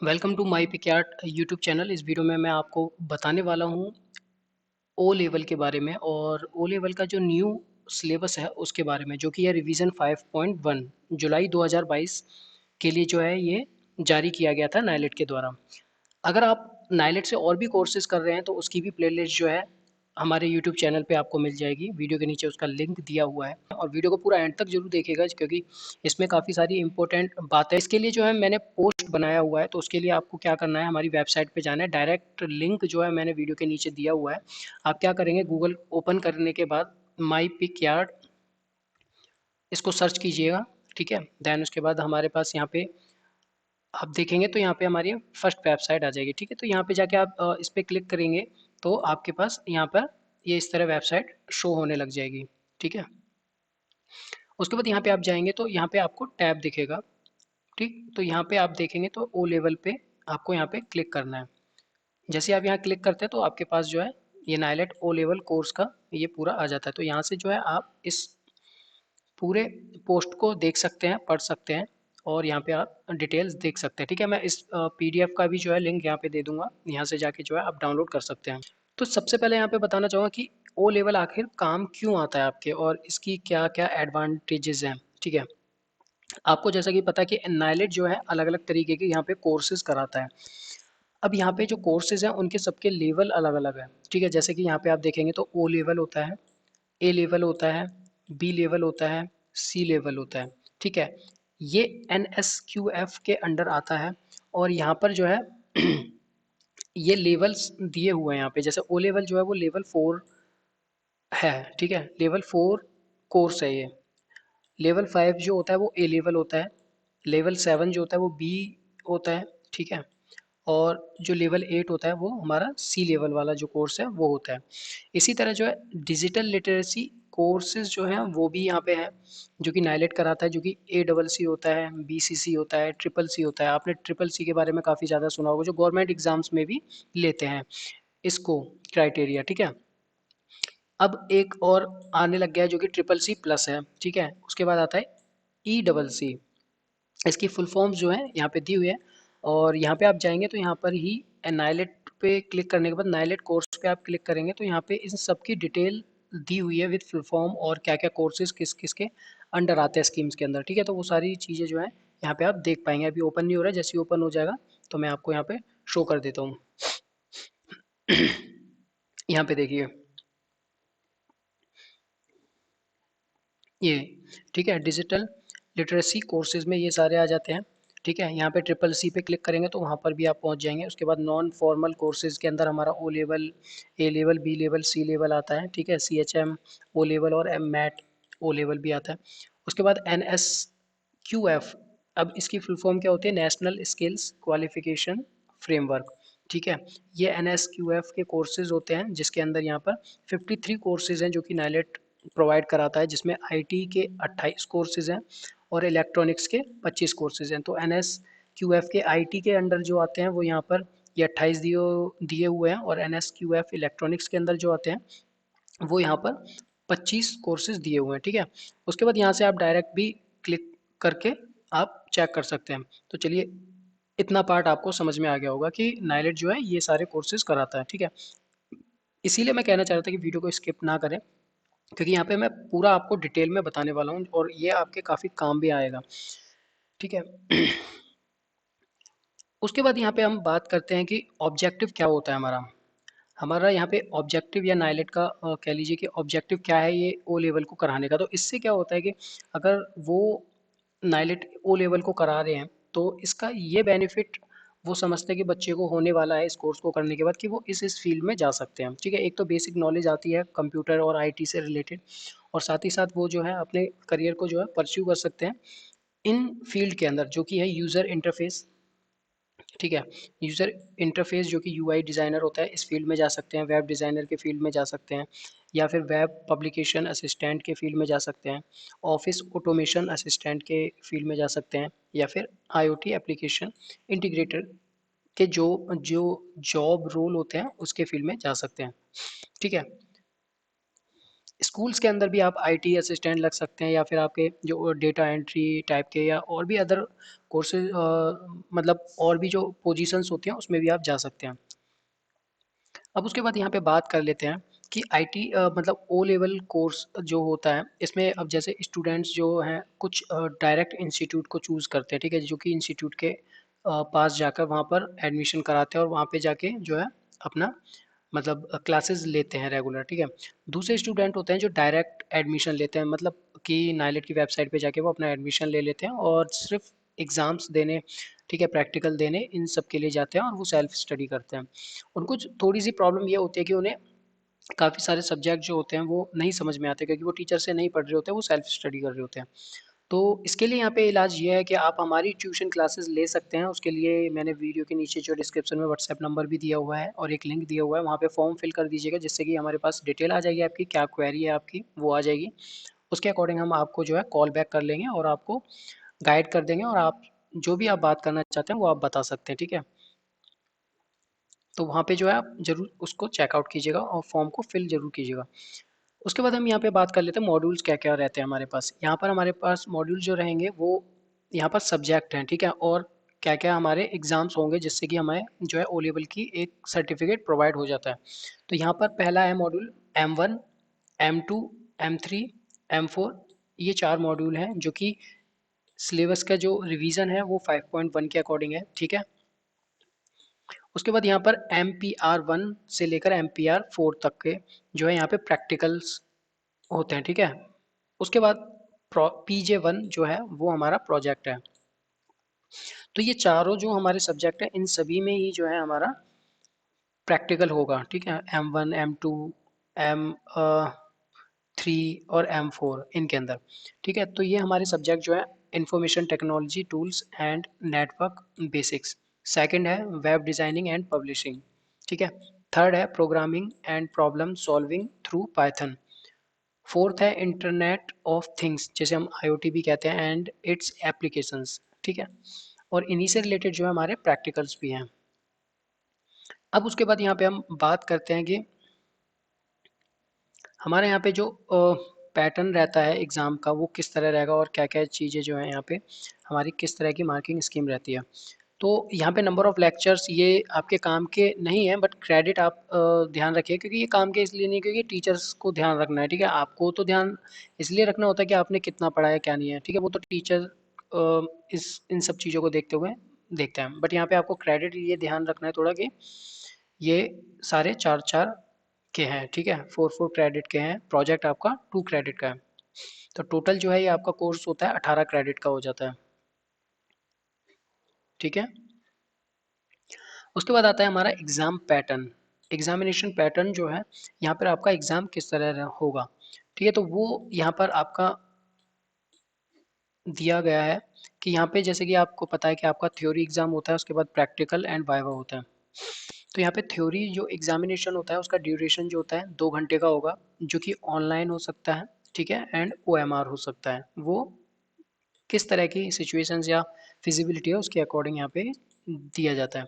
Welcome to my Pickyart YouTube channel. इस video में मैं आपको बताने वाला हूँ ओ लेवल के बारे में और ओ लेवल का जो न्यू सिलेबस है उसके बारे में, जो कि है रिवीजन 5.1 जुलाई 2022 के लिए जो है ये जारी किया गया था नाइलेट के द्वारा। अगर आप नाइलेट से और भी कोर्सेज कर रहे हैं तो उसकी भी प्लेलिस्ट जो है हमारे यूट्यूब चैनल पे आपको मिल जाएगी। वीडियो के नीचे उसका लिंक दिया हुआ है और वीडियो को पूरा एंड तक जरूर देखिएगा, क्योंकि इसमें काफ़ी सारी इंपॉर्टेंट बातें इसके लिए जो है मैंने पोस्ट बनाया हुआ है। तो उसके लिए आपको क्या करना है, हमारी वेबसाइट पे जाना है। डायरेक्ट लिंक जो है मैंने वीडियो के नीचे दिया हुआ है। आप क्या करेंगे, गूगल ओपन करने के बाद माई पिक यार्ड इसको सर्च कीजिएगा, ठीक है। देन उसके बाद हमारे पास यहाँ पे आप देखेंगे तो यहाँ पे हमारी फर्स्ट वेबसाइट आ जाएगी, ठीक है। तो यहाँ पे जाके आप इस पर क्लिक करेंगे तो आपके पास यहाँ पर ये इस तरह वेबसाइट शो होने लग जाएगी, ठीक है। उसके बाद यहाँ पे आप जाएंगे तो यहाँ पे आपको टैब दिखेगा, ठीक। तो यहाँ पे आप देखेंगे तो ओ लेवल पे आपको यहाँ पे क्लिक करना है। जैसे आप यहाँ क्लिक करते हैं तो आपके पास जो है ये नाइलेट ओ लेवल कोर्स का ये पूरा आ जाता है। तो यहाँ से जो है आप इस पूरे पोस्ट को देख सकते हैं, पढ़ सकते हैं और यहाँ पे आप डिटेल्स देख सकते हैं, ठीक है। मैं इस पीडीएफ का भी जो है लिंक यहाँ पे दे दूंगा, यहाँ से जाके जो है आप डाउनलोड कर सकते हैं। तो सबसे पहले यहाँ पे बताना चाहूँगा कि ओ लेवल आखिर काम क्यों आता है आपके और इसकी क्या क्या एडवांटेजेस हैं, ठीक है। आपको जैसा कि पता है कि नाइलेट जो है अलग अलग तरीके के यहाँ पे कोर्सेज कराता है। अब यहाँ पे जो कोर्सेज हैं उनके सबके लेवल अलग अलग है, ठीक है। जैसे कि यहाँ पे आप देखेंगे तो ओ लेवल होता है, ए लेवल होता है, बी लेवल होता है, सी लेवल होता है, ठीक है। ये एन एस क्यू एफ के अंडर आता है और यहाँ पर जो है ये लेवल्स दिए हुए हैं यहाँ पे। जैसे ओ लेवल जो है वो लेवल 4 है, ठीक है। लेवल 4 कोर्स है ये। लेवल 5 जो होता है वो ए लेवल होता है। लेवल 7 जो होता है वो बी होता है, ठीक है। और जो लेवल 8 होता है वो हमारा सी लेवल वाला जो कोर्स है वो होता है। इसी तरह जो है डिजिटल लिटरेसी कोर्सेज जो हैं वो भी यहाँ पे हैं, जो कि नाइलेट कराता है, जो कि ए डबल सी होता है, बी सी सी होता है, ट्रिपल सी होता है। आपने ट्रिपल सी के बारे में काफ़ी ज़्यादा सुना होगा, जो गवर्नमेंट एग्जाम्स में भी लेते हैं इसको क्राइटेरिया, ठीक है। अब एक और आने लग गया है जो कि ट्रिपल सी प्लस है, ठीक है। उसके बाद आता है ई डबल सी। इसकी फुल फॉर्म्स जो है यहाँ पे दी हुई है और यहाँ पे आप जाएंगे तो यहाँ पर ही नाइलेट पे क्लिक करने के बाद नाइलेट कोर्स पे आप क्लिक करेंगे तो यहाँ पे इन सब की डिटेल दी हुई है विद फुल फॉर्म और क्या क्या कोर्सेज किस किस के अंडर आते हैं स्कीम्स के अंदर, ठीक है। तो वो सारी चीज़ें जो है यहाँ पे आप देख पाएंगे। अभी ओपन नहीं हो रहा है, जैसे ही ओपन हो जाएगा तो मैं आपको यहाँ पे शो कर देता हूँ। यहाँ पे देखिए ये, ठीक है। डिजिटल लिटरेसी कोर्सेज में ये सारे आ जाते हैं, ठीक है। यहाँ पे ट्रिपल सी पे क्लिक करेंगे तो वहाँ पर भी आप पहुँच जाएंगे। उसके बाद नॉन फॉर्मल कोर्सेज के अंदर हमारा O level, A level, B level, C level आता है, ठीक है। C H M O level और एम मैट ओ लेवल भी आता है। उसके बाद एन एस क्यू एफ, अब इसकी फुल फॉर्म क्या होती है, नेशनल स्किल्स क्वालिफिकेशन फ्रेमवर्क, ठीक है। ये एन एस क्यू एफ के कोर्सेज होते हैं जिसके अंदर यहाँ पर 53 कोर्सेज हैं जो कि नाइलेट प्रोवाइड कराता है, जिसमें आईटी के 28 कोर्सेज हैं और इलेक्ट्रॉनिक्स के 25 कोर्सेज हैं। तो एन एस क्यू एफ के आईटी के अंडर जो आते हैं वो यहाँ पर ये 28 दिए हुए हैं और N S Q F electronics के अंदर जो आते हैं वो यहाँ पर 25 कोर्सेज दिए हुए हैं, ठीक है। उसके बाद यहाँ से आप डायरेक्ट भी क्लिक करके आप चेक कर सकते हैं। तो चलिए, इतना पार्ट आपको समझ में आ गया होगा कि नाइलेट जो है ये सारे कोर्सेज कराता है, ठीक है। इसीलिए मैं कहना चाह रहा था कि वीडियो को स्किप ना करें, क्योंकि यहाँ पे मैं पूरा आपको डिटेल में बताने वाला हूँ और ये आपके काफ़ी काम भी आएगा, ठीक है। उसके बाद यहाँ पे हम बात करते हैं कि ऑब्जेक्टिव क्या होता है हमारा। हमारा यहाँ पे ऑब्जेक्टिव या नाइलेट का कह लीजिए कि ऑब्जेक्टिव क्या है ये ओ लेवल को कराने का। तो इससे क्या होता है कि अगर वो नाइलेट ओ लेवल को करा रहे हैं तो इसका ये बेनिफिट वो समझते हैं कि बच्चे को होने वाला है इस कोर्स को करने के बाद, कि वो इस फील्ड में जा सकते हैं, ठीक है। एक तो बेसिक नॉलेज आती है कंप्यूटर और आईटी से रिलेटेड और साथ ही साथ वो जो है अपने करियर को जो है परस्यू कर सकते हैं इन फील्ड के अंदर, जो कि है यूज़र इंटरफेस, ठीक है। यूज़र इंटरफेस जो कि यूआई डिज़ाइनर होता है, इस फील्ड में जा सकते हैं। वेब डिज़ाइनर के फील्ड में जा सकते हैं या फिर वेब पब्लिकेशन असिस्टेंट के फील्ड में जा सकते हैं। ऑफिस ऑटोमेशन असिस्टेंट के फील्ड में जा सकते हैं या फिर आईओटी एप्लीकेशन इंटीग्रेटर के जो जो जॉब रोल होते हैं उसके फील्ड में जा सकते हैं, ठीक है। स्कूल्स के अंदर भी आप आईटी असिस्टेंट लग सकते हैं, या फिर आपके जो डेटा एंट्री टाइप के या और भी अदर कोर्सेज, मतलब और भी जो पोजीशंस होती हैं उसमें भी आप जा सकते हैं। अब उसके बाद यहाँ पे बात कर लेते हैं कि आईटी मतलब ओ लेवल कोर्स जो होता है, इसमें अब जैसे स्टूडेंट्स जो हैं कुछ डायरेक्ट इंस्टीट्यूट को चूज़ करते हैं, ठीक है, जो कि इंस्टीट्यूट के पास जाकर वहाँ पर एडमिशन कराते हैं और वहाँ पे जाके जो है अपना मतलब क्लासेस लेते हैं रेगुलर, ठीक है। दूसरे स्टूडेंट होते हैं जो डायरेक्ट एडमिशन लेते हैं, मतलब कि नाइलेट की वेबसाइट पे जाके वो अपना एडमिशन ले लेते हैं और सिर्फ एग्ज़ाम्स देने, ठीक है, प्रैक्टिकल देने, इन सब के लिए जाते हैं और वो सेल्फ स्टडी करते हैं। उनको थोड़ी सी प्रॉब्लम ये होती है कि उन्हें काफ़ी सारे सब्जेक्ट जो होते हैं वो नहीं समझ में आते, क्योंकि वो टीचर से नहीं पढ़ रहे होते हैं, वो सेल्फ स्टडी कर रहे होते हैं। तो इसके लिए यहाँ पे इलाज ये है कि आप हमारी ट्यूशन क्लासेस ले सकते हैं। उसके लिए मैंने वीडियो के नीचे जो डिस्क्रिप्शन में व्हाट्सएप नंबर भी दिया हुआ है और एक लिंक दिया हुआ है, वहाँ पे फॉर्म फिल कर दीजिएगा, जिससे कि हमारे पास डिटेल आ जाएगी, आपकी क्या क्वेरी है आपकी वो आ जाएगी। उसके अकॉर्डिंग हम आपको जो है कॉल बैक कर लेंगे और आपको गाइड कर देंगे, और आप जो भी आप बात करना चाहते हैं वो आप बता सकते हैं, ठीक है। तो वहाँ पे जो है आप ज़रूर उसको चेकआउट कीजिएगा और फॉर्म को फिल ज़रूर कीजिएगा। उसके बाद हम यहाँ पे बात कर लेते हैं मॉड्यूल्स क्या-क्या रहते हैं हमारे पास। यहाँ पर हमारे पास मॉड्यूल जो रहेंगे वो यहाँ पर सब्जेक्ट हैं, ठीक है? और क्या-क्या हमारे एग्ज़ाम्स होंगे जिससे कि हमें जो है ओ लेवल की एक सर्टिफ़िकेट प्रोवाइड हो जाता है। तो यहाँ पर पहला है module M1, M2, M3, M4, ये 4 मॉड्यूल हैं जो कि सिलेबस का जो रिवीजन है वो 5.1 के अकॉर्डिंग है, ठीक है? उसके बाद यहाँ पर MPR 1 से लेकर MPR 4 तक के जो है यहाँ पे प्रैक्टिकल्स होते हैं, ठीक है? उसके बाद PJ 1 जो है वो हमारा प्रोजेक्ट है। तो ये चारों जो हमारे सब्जेक्ट हैं इन सभी में ही जो है हमारा प्रैक्टिकल होगा, ठीक है? M1, M2, M3 और M4 इनके अंदर, ठीक है? तो ये हमारे सब्जेक्ट जो है information technology tools and network basics. Second है वेब डिज़ाइनिंग एंड पब्लिशिंग, ठीक है? थर्ड है programming and problem solving through Python. Fourth है इंटरनेट ऑफ थिंग्स, जैसे हम आईओटी भी कहते हैं, एंड इट्स एप्लीकेशंस, ठीक है। और इन्हीं से रिलेटेड जो है हमारे प्रैक्टिकल्स भी हैं। अब उसके बाद यहाँ पे हम बात करते हैं कि हमारे यहाँ पे जो पैटर्न रहता है एग्ज़ाम का वो किस तरह रहेगा और क्या क्या चीज़ें जो है यहाँ पे हमारी किस तरह की मार्किंग स्कीम रहती है। तो यहाँ पे नंबर ऑफ़ लेक्चर्स ये आपके काम के नहीं है, बट क्रेडिट आप ध्यान रखिए, क्योंकि ये काम के इसलिए नहीं, क्योंकि टीचर्स को ध्यान रखना है, ठीक है। आपको तो ध्यान इसलिए रखना होता है कि आपने कितना पढ़ा है क्या नहीं है, ठीक है, वो तो टीचर इस इन सब चीज़ों को देखते हुए देखते हैं, बट यहाँ पे आपको क्रेडिट ये ध्यान रखना है थोड़ा कि ये सारे चार चार के हैं, ठीक है, फोर फोर क्रेडिट के हैं, प्रोजेक्ट आपका 2 क्रेडिट का है। तो टोटल जो है ये आपका कोर्स होता है 18 क्रेडिट का हो जाता है, ठीक है। उसके बाद आता है हमारा एग्ज़ाम पैटर्न। एग्जामिनेशन पैटर्न जो है यहाँ पर आपका एग्ज़ाम किस तरह होगा, ठीक है, तो वो यहाँ पर आपका दिया गया है कि यहाँ पे जैसे कि आपको पता है कि आपका थ्योरी एग्ज़ाम होता है, उसके बाद प्रैक्टिकल एंड वाइवा होता है। तो यहाँ पे थ्योरी जो एग्जामिनेशन होता है उसका ड्यूरेशन जो होता है 2 घंटे का होगा, जो कि ऑनलाइन हो सकता है, ठीक है, एंड ओएमआर हो सकता है। वो किस तरह की सिचुएशंस या फिजिबिलिटी है उसके अकॉर्डिंग यहाँ पे दिया जाता है।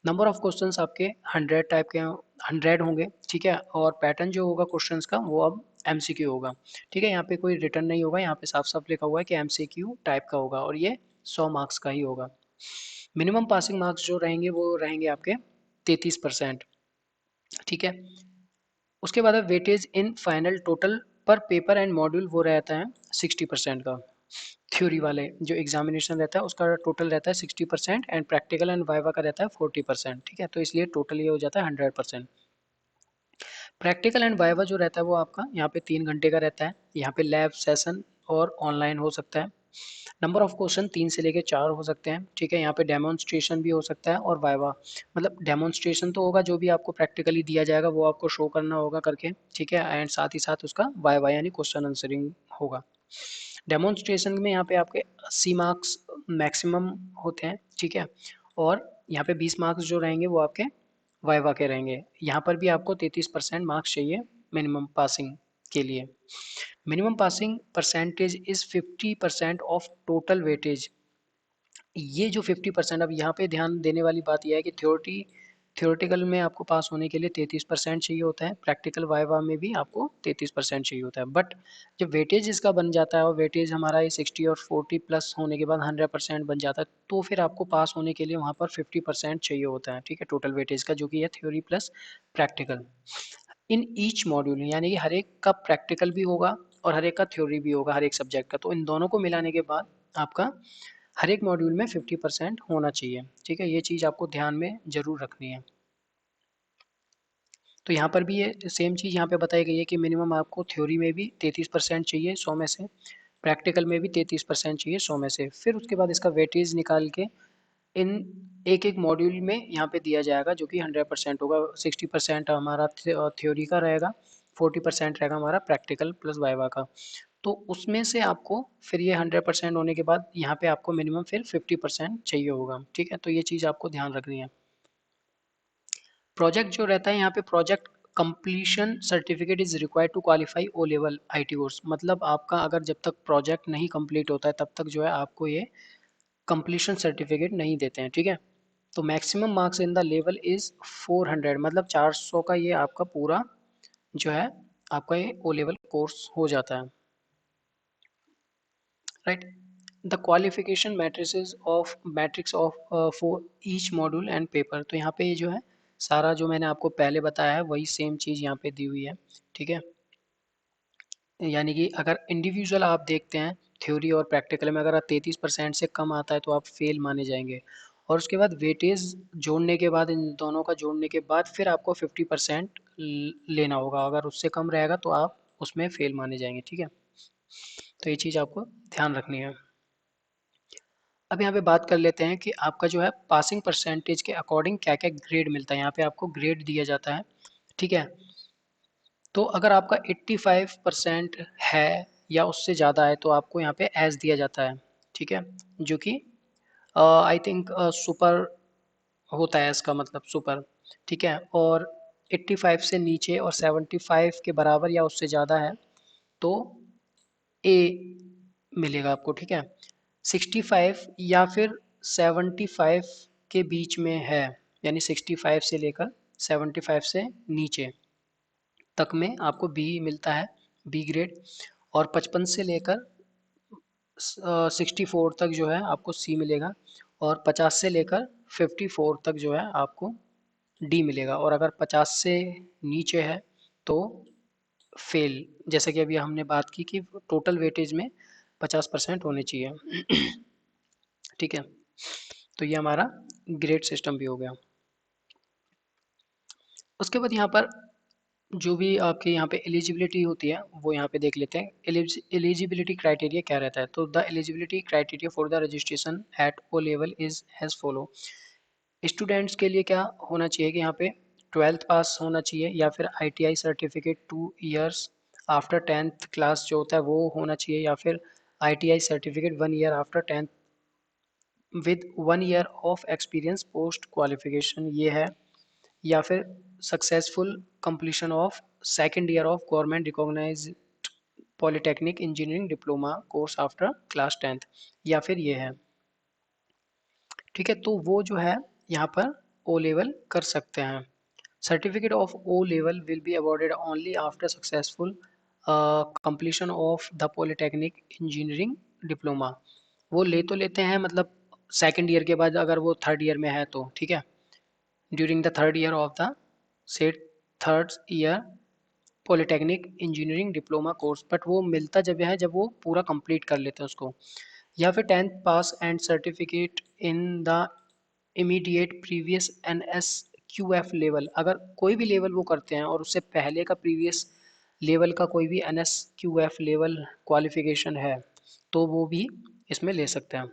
नंबर ऑफ क्वेश्चंस आपके 100 टाइप के 100 होंगे, ठीक है, और पैटर्न जो होगा क्वेश्चंस का वो अब एमसीक्यू होगा, ठीक है। यहाँ पे कोई रिटर्न नहीं होगा, यहाँ पे साफ साफ लिखा हुआ है कि एमसीक्यू टाइप का होगा और ये 100 मार्क्स का ही होगा। मिनिमम पासिंग मार्क्स जो रहेंगे वो रहेंगे आपके 33%, ठीक है। उसके बाद है वेटेज इन फाइनल टोटल पर पेपर एंड मॉड्यूल, वो रहता है 60% का। थ्योरी वाले जो एग्जामिनेशन रहता है उसका टोटल रहता है 60% एंड प्रैक्टिकल एंड वाइवा का रहता है 40%, ठीक है, तो इसलिए टोटल ये हो जाता है 100%। प्रैक्टिकल एंड वाइवा जो रहता है वो आपका यहाँ पे 3 घंटे का रहता है। यहाँ पे लैब सेशन और ऑनलाइन हो सकता है। नंबर ऑफ क्वेश्चन 3 से लेके 4 हो सकते हैं, ठीक है। यहाँ पे डेमोन्स्ट्रेशन भी हो सकता है और वाइवा, मतलब डेमोन्स्ट्रेशन तो होगा जो भी आपको प्रैक्टिकली दिया जाएगा वो आपको शो करना होगा करके, ठीक है, एंड साथ ही साथ उसका वाइवा यानी क्वेश्चन आंसरिंग होगा। डेमोन्स्ट्रेशन में यहाँ पे आपके 80 मार्क्स मैक्सिमम होते हैं, ठीक है, और यहाँ पे 20 मार्क्स जो रहेंगे वो आपके वाइवा के रहेंगे। यहाँ पर भी आपको 33% मार्क्स चाहिए मिनिमम पासिंग के लिए। Minimum passing percentage is 50% of total weightage. ये जो 50%, अब यहाँ पे ध्यान देने वाली बात यह है कि थ्योरी थ्योरेटिकल में आपको पास होने के लिए 33% चाहिए होता है, प्रैक्टिकल वाइवा में भी आपको 33% चाहिए होता है। बट जब वेटेज इसका बन जाता है और वेटेज हमारा ये 60 और 40 प्लस होने के बाद 100% बन जाता है, तो फिर आपको पास होने के लिए वहाँ पर 50% चाहिए होता है, ठीक है, टोटल वेटेज का, जो कि है theory plus practical in each module. यानी कि हर एक का प्रैक्टिकल भी होगा और हर एक का थ्योरी भी होगा हर एक सब्जेक्ट का। तो इन दोनों को मिलाने के बाद आपका हर एक मॉड्यूल में 50% होना चाहिए, ठीक है, ये चीज़ आपको ध्यान में ज़रूर रखनी है। तो यहाँ पर भी ये सेम चीज़ यहाँ पे बताई गई है कि मिनिमम आपको थ्योरी में भी 33% चाहिए 100 में से, प्रैक्टिकल में भी 33% चाहिए 100 में से। फिर उसके बाद इसका वेटेज निकाल के इन एक एक मॉड्यूल में यहाँ पे दिया जाएगा, जो कि 100% होगा। 60% हमारा थ्योरी का रहेगा, 40% रहेगा हमारा प्रैक्टिकल प्लस वाइवा का। तो उसमें से आपको फिर ये 100% होने के बाद यहाँ पे आपको मिनिमम फिर 50% चाहिए होगा, ठीक है। तो ये चीज़ आपको ध्यान रखनी है। प्रोजेक्ट जो रहता है यहाँ पे, project completion certificate is required to qualify O level IT course. मतलब आपका अगर जब तक प्रोजेक्ट नहीं कंप्लीट होता है तब तक जो है आपको ये कंप्लीशन सर्टिफिकेट नहीं देते हैं, ठीक है। तो maximum marks in the level is 400, मतलब 400 का ये आपका पूरा जो है आपका ये ओ लेवल कोर्स हो जाता है, right. The qualification matrix of for each module and paper. तो यहाँ पे ये जो है सारा जो मैंने आपको पहले बताया है वही सेम चीज़ यहाँ पे दी हुई है, ठीक है। यानी कि अगर इंडिविजुअल आप देखते हैं थ्योरी और प्रैक्टिकल में, अगर आप 33% से कम आता है तो आप फेल माने जाएंगे। और उसके बाद वेटेज जोड़ने के बाद, इन दोनों का जोड़ने के बाद फिर आपको 50% लेना होगा। अगर उससे कम रहेगा तो आप उसमें फेल माने जाएंगे, ठीक है। तो ये चीज़ आपको ध्यान रखनी है। अब यहाँ पे बात कर लेते हैं कि आपका जो है पासिंग परसेंटेज के अकॉर्डिंग क्या क्या ग्रेड मिलता है। यहाँ पे आपको ग्रेड दिया जाता है, ठीक है। तो अगर आपका 85% है या उससे ज़्यादा है तो आपको यहाँ पे एस दिया जाता है, ठीक है, जो कि आई थिंक सुपर होता है, इसका मतलब सुपर, ठीक है। और 85 से नीचे और 75 के बराबर या उससे ज़्यादा है तो ए मिलेगा आपको, ठीक है। 65 या फिर 75 के बीच में है, यानी 65 से लेकर 75 से नीचे तक में आपको बी मिलता है, बी ग्रेड। और 55 से लेकर 64 तक जो है आपको सी मिलेगा। और 50 से लेकर 54 तक जो है आपको डी मिलेगा। और अगर 50 से नीचे है तो फेल, जैसे कि अभी हमने बात की कि टोटल वेटेज में 50% होने चाहिए, ठीक है। तो ये हमारा ग्रेड सिस्टम भी हो गया। उसके बाद यहाँ पर जो भी आपके यहाँ पे एलिजिबिलिटी होती है वो यहाँ पे देख लेते हैं। एलिजिबिलिटी क्राइटेरिया क्या रहता है। तो the eligibility criteria for the registration at O level is as follow. Students के लिए क्या होना चाहिए कि यहाँ पे 12th पास होना चाहिए या फिर ITI certificate 2 years after 10th class जो होता है वो होना चाहिए, या फिर ITI certificate 1 year after 10th with 1 year of experience post qualification ये है। या फिर successful completion of second year of government recognise polytechnic engineering diploma course after class 10th, या फिर ये है, ठीक है। तो वो जो है यहाँ पर ओ लेवल कर सकते हैं। Certificate of O level will be awarded only after successful completion of the polytechnic engineering diploma. वो ले तो लेते हैं, मतलब सेकेंड ईयर के बाद अगर वो थर्ड ईयर में है तो, ठीक है, during the third year of the set third year polytechnic engineering diploma course. But वो मिलता जब है जब वो पूरा कंप्लीट कर लेते हैं उसको। या फिर 10th pass and certificate in the immediate previous N S Q F level. अगर कोई भी लेवल वो करते हैं और उससे पहले का प्रीवियस लेवल का कोई भी N S Q F level qualification है तो वो भी इसमें ले सकते हैं,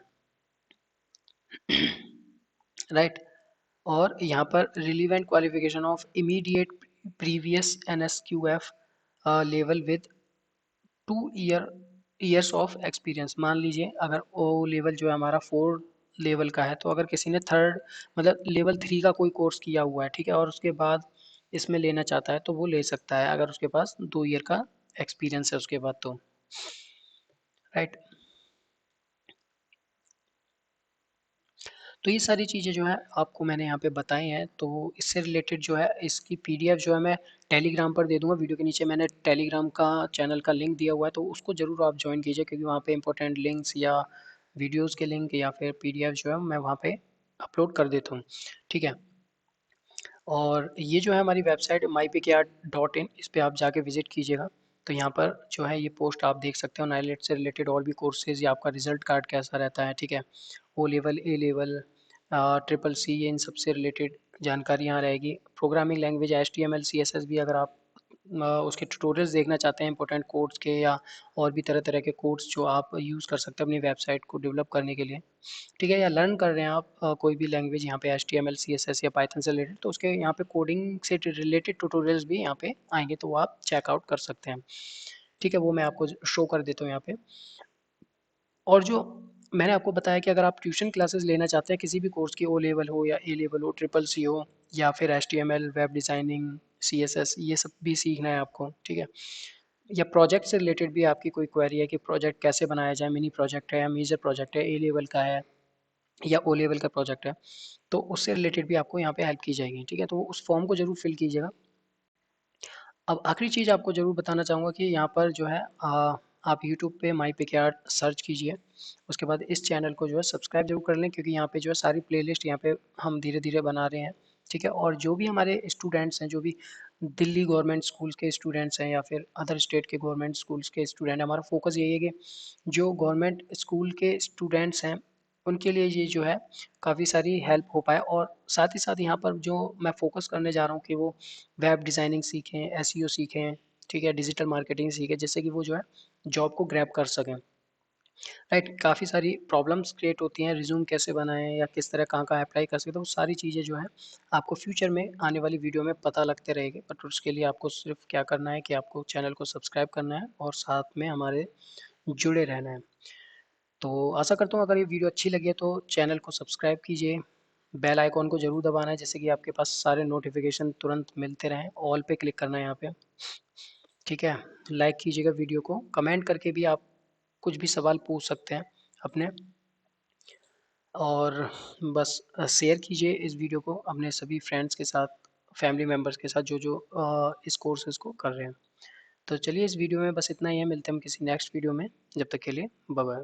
राइट। और यहाँ पर relevant qualification of immediate previous N S Q F level with 2 years of experience. मान लीजिए अगर ओ लेवल जो है हमारा 4 लेवल का है, तो अगर किसी ने थर्ड मतलब लेवल 3 का कोई कोर्स किया हुआ है, ठीक है, और उसके बाद इसमें लेना चाहता है तो वो ले सकता है अगर उसके पास 2 ईयर का एक्सपीरियंस है उसके बाद तो, राइट। तो ये सारी चीज़ें जो है आपको मैंने यहाँ पे बताई हैं, तो इससे रिलेटेड जो है इसकी पीडीएफ जो है मैं टेलीग्राम पर दे दूँगा। वीडियो के नीचे मैंने टेलीग्राम का चैनल का लिंक दिया हुआ है, तो उसको ज़रूर आप जॉइन कीजिए, क्योंकि वहाँ पे इम्पोर्टेंट लिंक्स या वीडियोज़ के लिंक या फिर पीडीएफ जो है मैं वहाँ पे अपलोड कर देता हूँ। ठीक है? और ये जो है हमारी वेबसाइट mypkart.in, इस पे आप जाके विज़िट कीजिएगा। तो यहाँ पर जो है ये पोस्ट आप देख सकते हो, नाइलेट से रिलेटेड और भी कोर्सेज़ या आपका रिज़ल्ट कार्ड कैसा रहता है, ठीक है? ओ level, A level, triple C, ये इन सब से रिलेटेड जानकारी यहाँ रहेगी। प्रोग्रामिंग लैंग्वेज एचटीएमएल, सीएसएस भी अगर आप उसके ट्यूटोरियल्स देखना चाहते हैं इंपॉर्टेंट कोड्स के, या और भी तरह-तरह के कोड्स जो आप यूज़ कर सकते हैं अपनी वेबसाइट को डेवलप करने के लिए। ठीक है, या लर्न कर रहे हैं आप कोई भी लैंग्वेज यहाँ पे एचटीएमएल, सीएसएस या पाइथन से रिलेटेड, तो उसके यहाँ पे कोडिंग से रिलेटेड ट्यूटोरियल्स भी यहाँ पे आएँगे, तो वो आप चेकआउट कर सकते हैं। ठीक है, वो मैं आपको शो कर देता हूँ यहाँ पे। और जो मैंने आपको बताया कि अगर आप ट्यूशन क्लासेस लेना चाहते हैं किसी भी कोर्स की, ओ लेवल हो या ए लेवल हो, ट्रिपल सी हो, या फिर एचटीएमएल, वेब डिज़ाइनिंग, सीएसएस, ये सब भी सीखना है आपको, ठीक है? या प्रोजेक्ट से रिलेटेड भी आपकी कोई क्वेरी है कि प्रोजेक्ट कैसे बनाया जाए, मिनी प्रोजेक्ट है या मेजर प्रोजेक्ट है, ए लेवल का है या ओ लेवल का प्रोजेक्ट है, तो उससे रिलेटेड भी आपको यहाँ पे हेल्प की जाएगी, ठीक है? तो उस फॉर्म को ज़रूर फिल कीजिएगा। अब आखिरी चीज़ आपको ज़रूर बताना चाहूँगा कि यहाँ पर जो है आप यूट्यूब पे माई पिक आर्ट सर्च कीजिए। उसके बाद इस चैनल को जो है सब्सक्राइब ज़रूर कर लें, क्योंकि यहाँ पे जो है सारी प्लेलिस्ट यहाँ पे हम धीरे-धीरे बना रहे हैं, ठीक है? और जो भी हमारे स्टूडेंट्स हैं, जो भी दिल्ली गवर्नमेंट स्कूल के स्टूडेंट्स हैं या फिर अदर स्टेट के गवर्नमेंट स्कूल्स के स्टूडेंट हैं, हमारा फ़ोकस यही है कि जो गवर्नमेंट स्कूल के स्टूडेंट्स हैं, उनके लिए ये जो है काफ़ी सारी हेल्प हो पाए, और साथ ही साथ यहाँ पर जो मैं फ़ोकस करने जा रहा हूँ कि वो वेब डिज़ाइनिंग सीखें, एसईओ सीखें, ठीक है? डिजिटल मार्केटिंग सीखें, जिससे कि वो जो है जॉब को ग्रैब कर सकें, राइट? काफ़ी सारी प्रॉब्लम्स क्रिएट होती हैं, रिज़्यूम कैसे बनाएँ या किस तरह कहाँ-कहाँ अप्लाई कर सकते हैं, वो सारी चीज़ें जो हैं आपको फ्यूचर में आने वाली वीडियो में पता लगते रहेंगे। बट उसके लिए आपको सिर्फ़ क्या करना है कि आपको चैनल को सब्सक्राइब करना है और साथ में हमारे जुड़े रहना है। तो आशा करता हूँ अगर ये वीडियो अच्छी लगी है तो चैनल को सब्सक्राइब कीजिए, बेल आइकॉन को ज़रूर दबाना है, जिससे कि आपके पास सारे नोटिफिकेशन तुरंत मिलते रहें। ऑल पे क्लिक करना है यहाँ पे, ठीक है? लाइक कीजिएगा वीडियो को, कमेंट करके भी आप कुछ भी सवाल पूछ सकते हैं अपने, और बस शेयर कीजिए इस वीडियो को अपने सभी फ्रेंड्स के साथ, फैमिली मेम्बर्स के साथ जो इस कोर्सेज़ को कर रहे हैं। तो चलिए इस वीडियो में बस इतना ही है, मिलते हैं हम किसी नेक्स्ट वीडियो में, जब तक के लिए बाय बाय।